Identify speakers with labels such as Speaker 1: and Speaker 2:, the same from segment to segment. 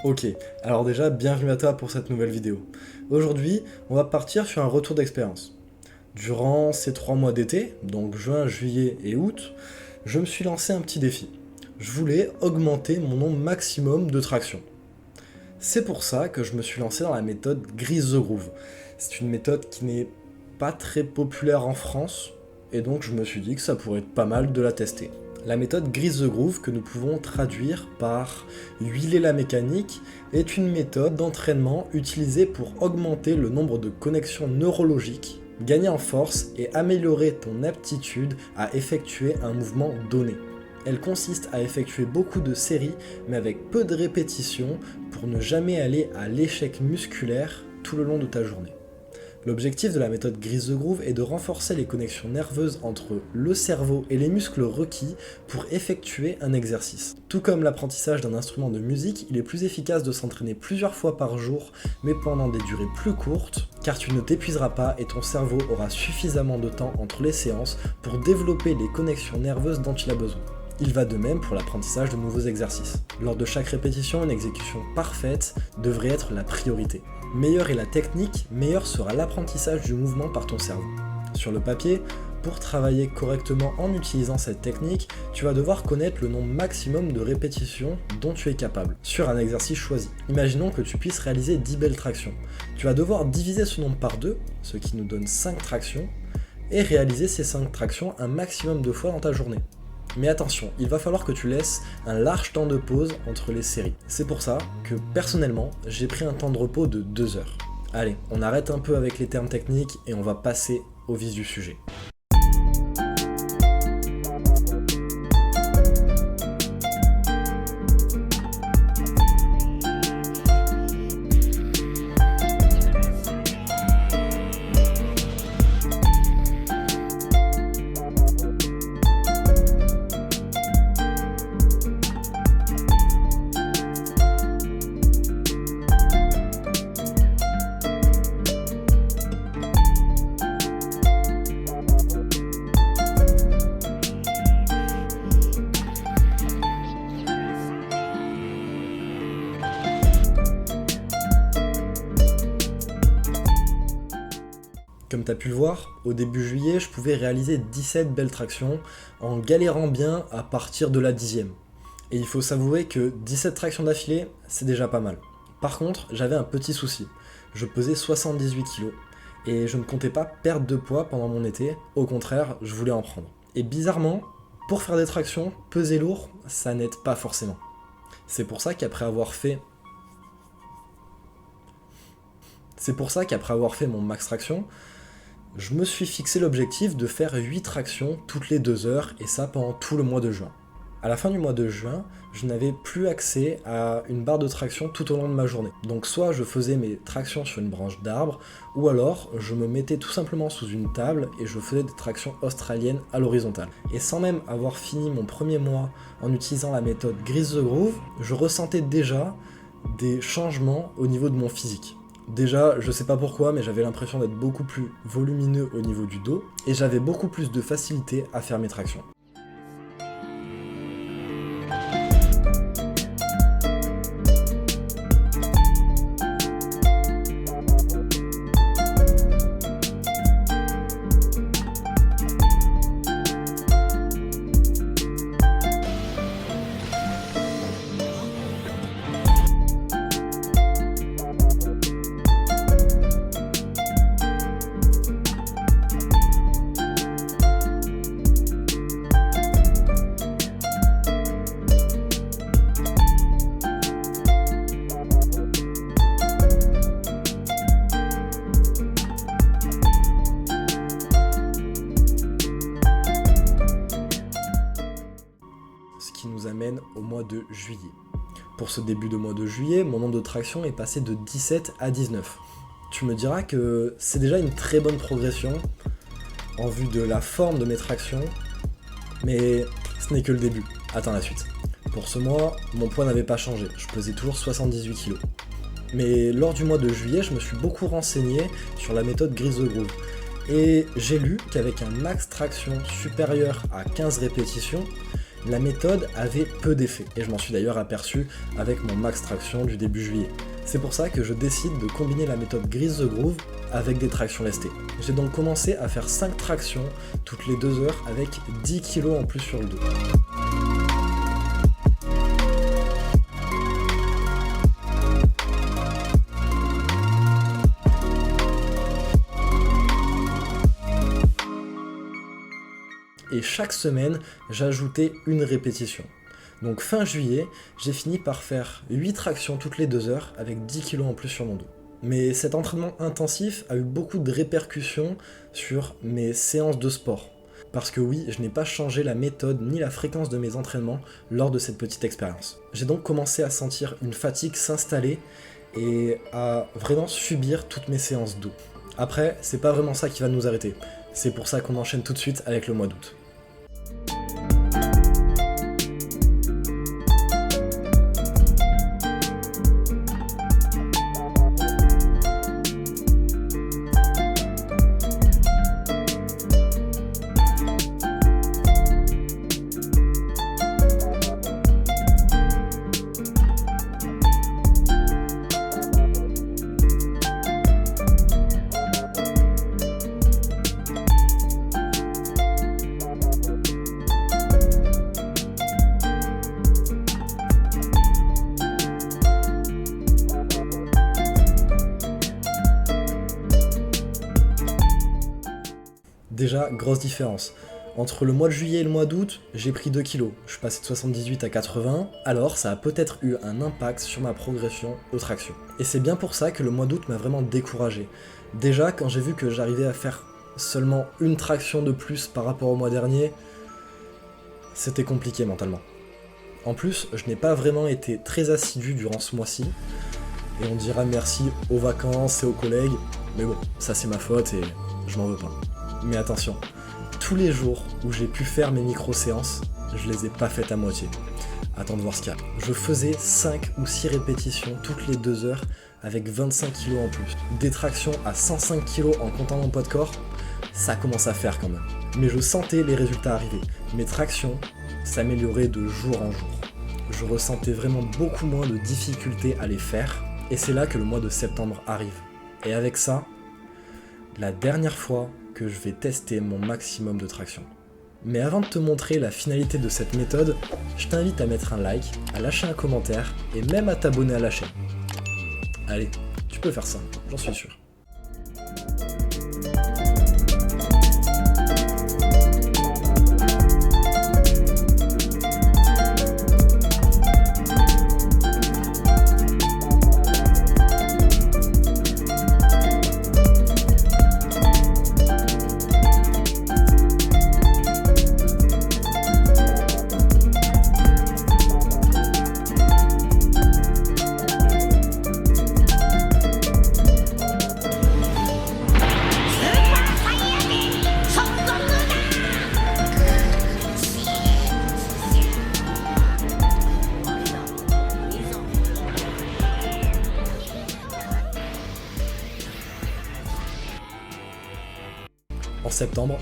Speaker 1: Ok, alors déjà, bienvenue à toi pour cette nouvelle vidéo. Aujourd'hui, on va partir sur un retour d'expérience. Durant ces 3 mois d'été, donc juin, juillet et août, je me suis lancé un petit défi. Je voulais augmenter mon nombre maximum de tractions. C'est pour ça que je me suis lancé dans la méthode Grease the Groove. C'est une méthode qui n'est pas très populaire en France, et donc je me suis dit que ça pourrait être pas mal de la tester. La méthode Grease the Groove, que nous pouvons traduire par huiler la mécanique, est une méthode d'entraînement utilisée pour augmenter le nombre de connexions neurologiques, gagner en force et améliorer ton aptitude à effectuer un mouvement donné. Elle consiste à effectuer beaucoup de séries, mais avec peu de répétitions, pour ne jamais aller à l'échec musculaire tout le long de ta journée. L'objectif de la méthode Grease the Groove est de renforcer les connexions nerveuses entre le cerveau et les muscles requis pour effectuer un exercice. Tout comme l'apprentissage d'un instrument de musique, il est plus efficace de s'entraîner plusieurs fois par jour, mais pendant des durées plus courtes, car tu ne t'épuiseras pas et ton cerveau aura suffisamment de temps entre les séances pour développer les connexions nerveuses dont il a besoin. Il va de même pour l'apprentissage de nouveaux exercices. Lors de chaque répétition, une exécution parfaite devrait être la priorité. Meilleure est la technique, meilleur sera l'apprentissage du mouvement par ton cerveau. Sur le papier, pour travailler correctement en utilisant cette technique, tu vas devoir connaître le nombre maximum de répétitions dont tu es capable, sur un exercice choisi. Imaginons que tu puisses réaliser 10 belles tractions. Tu vas devoir diviser ce nombre par 2, ce qui nous donne 5 tractions, et réaliser ces 5 tractions un maximum de fois dans ta journée. Mais attention, il va falloir que tu laisses un large temps de pause entre les séries. C'est pour ça que, personnellement, j'ai pris un temps de repos de 2 heures. Allez, on arrête un peu avec les termes techniques et on va passer au vif du sujet. Comme tu as pu le voir, au début juillet, je pouvais réaliser 17 belles tractions en galérant bien à partir de la 10e. Et il faut s'avouer que 17 tractions d'affilée, c'est déjà pas mal. Par contre, j'avais un petit souci. Je pesais 78 kg et je ne comptais pas perdre de poids pendant mon été, au contraire, je voulais en prendre. Et bizarrement, pour faire des tractions, peser lourd, ça n'aide pas forcément. C'est pour ça qu'après avoir fait mon max traction, je me suis fixé l'objectif de faire 8 tractions toutes les 2 heures, et ça pendant tout le mois de juin. À la fin du mois de juin, je n'avais plus accès à une barre de traction tout au long de ma journée. Donc soit je faisais mes tractions sur une branche d'arbre, ou alors je me mettais tout simplement sous une table et je faisais des tractions australiennes à l'horizontale. Et sans même avoir fini mon premier mois en utilisant la méthode Grease the Groove, je ressentais déjà des changements au niveau de mon physique. Déjà, je sais pas pourquoi, mais j'avais l'impression d'être beaucoup plus volumineux au niveau du dos, et j'avais beaucoup plus de facilité à faire mes tractions. Ce qui nous amène au mois de juillet. Pour ce début de mois de juillet, mon nombre de tractions est passé de 17 à 19. Tu me diras que c'est déjà une très bonne progression en vue de la forme de mes tractions, mais ce n'est que le début. Attends la suite. Pour ce mois, mon poids n'avait pas changé, je pesais toujours 78 kg. Mais lors du mois de juillet, je me suis beaucoup renseigné sur la méthode Grease the Groove. Et j'ai lu qu'avec un max traction supérieur à 15 répétitions, la méthode avait peu d'effet, et je m'en suis d'ailleurs aperçu avec mon max traction du début juillet. C'est pour ça que je décide de combiner la méthode Grease the Groove avec des tractions lestées. J'ai donc commencé à faire 5 tractions toutes les 2 heures avec 10 kg en plus sur le dos. Et chaque semaine, j'ajoutais une répétition. Donc fin juillet, j'ai fini par faire 8 tractions toutes les 2 heures avec 10 kg en plus sur mon dos. Mais cet entraînement intensif a eu beaucoup de répercussions sur mes séances de sport. Parce que oui, je n'ai pas changé la méthode ni la fréquence de mes entraînements lors de cette petite expérience. J'ai donc commencé à sentir une fatigue s'installer et à vraiment subir toutes mes séances d'eau. Après, c'est pas vraiment ça qui va nous arrêter. C'est pour ça qu'on enchaîne tout de suite avec le mois d'août. Déjà, grosse différence. Entre le mois de juillet et le mois d'août, j'ai pris 2 kilos. Je suis passé de 78 à 80, alors ça a peut-être eu un impact sur ma progression aux tractions. Et c'est bien pour ça que le mois d'août m'a vraiment découragé. Déjà, quand j'ai vu que j'arrivais à faire seulement une traction de plus par rapport au mois dernier, c'était compliqué mentalement. En plus, je n'ai pas vraiment été très assidu durant ce mois-ci, et on dira merci aux vacances et aux collègues, mais bon, ça c'est ma faute et je m'en veux pas. Mais attention, tous les jours où j'ai pu faire mes micro-séances, je les ai pas faites à moitié. Attends de voir ce qu'il y a. Je faisais 5 ou 6 répétitions toutes les 2 heures avec 25 kg en plus. Des tractions à 105 kg en comptant mon poids de corps, ça commence à faire quand même. Mais je sentais les résultats arriver. Mes tractions s'amélioraient de jour en jour. Je ressentais vraiment beaucoup moins de difficultés à les faire. Et c'est là que le mois de septembre arrive. Et avec ça, la dernière fois que je vais tester mon maximum de traction. Mais avant de te montrer la finalité de cette méthode, je t'invite à mettre un like, à lâcher un commentaire et même à t'abonner à la chaîne. Allez, tu peux faire ça, j'en suis sûr. En septembre,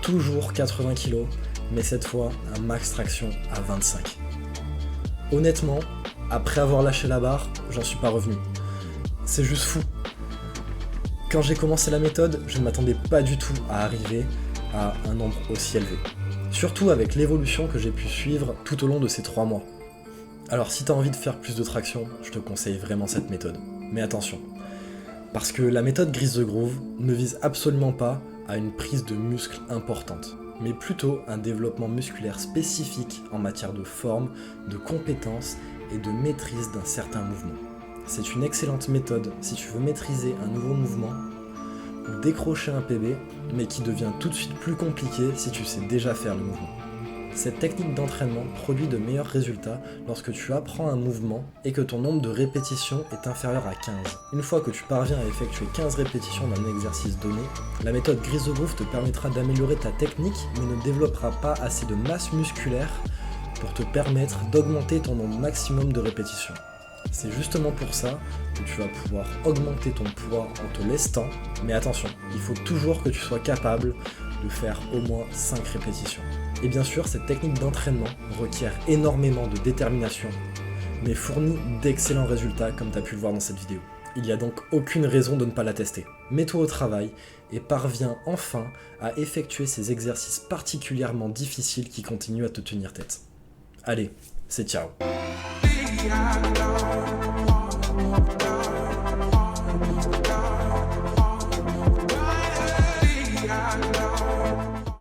Speaker 1: toujours 80 kg, mais cette fois un max traction à 25. Honnêtement, après avoir lâché la barre, j'en suis pas revenu. C'est juste fou. Quand j'ai commencé la méthode, je ne m'attendais pas du tout à arriver à un nombre aussi élevé. Surtout avec l'évolution que j'ai pu suivre tout au long de ces 3 mois. Alors si tu as envie de faire plus de traction, je te conseille vraiment cette méthode. Mais attention, parce que la méthode Grease the Groove ne vise absolument pas à une prise de muscle importante, mais plutôt un développement musculaire spécifique en matière de forme, de compétences et de maîtrise d'un certain mouvement. C'est une excellente méthode si tu veux maîtriser un nouveau mouvement ou décrocher un PB, mais qui devient tout de suite plus compliqué si tu sais déjà faire le mouvement. Cette technique d'entraînement produit de meilleurs résultats lorsque tu apprends un mouvement et que ton nombre de répétitions est inférieur à 15. Une fois que tu parviens à effectuer 15 répétitions d'un exercice donné, la méthode Grease the Groove te permettra d'améliorer ta technique mais ne développera pas assez de masse musculaire pour te permettre d'augmenter ton nombre maximum de répétitions. C'est justement pour ça que tu vas pouvoir augmenter ton poids en te lestant, mais attention, il faut toujours que tu sois capable de faire au moins 5 répétitions. Et bien sûr, cette technique d'entraînement requiert énormément de détermination, mais fournit d'excellents résultats comme tu as pu le voir dans cette vidéo. Il n'y a donc aucune raison de ne pas la tester. Mets-toi au travail et parviens enfin à effectuer ces exercices particulièrement difficiles qui continuent à te tenir tête. Allez, c'est ciao.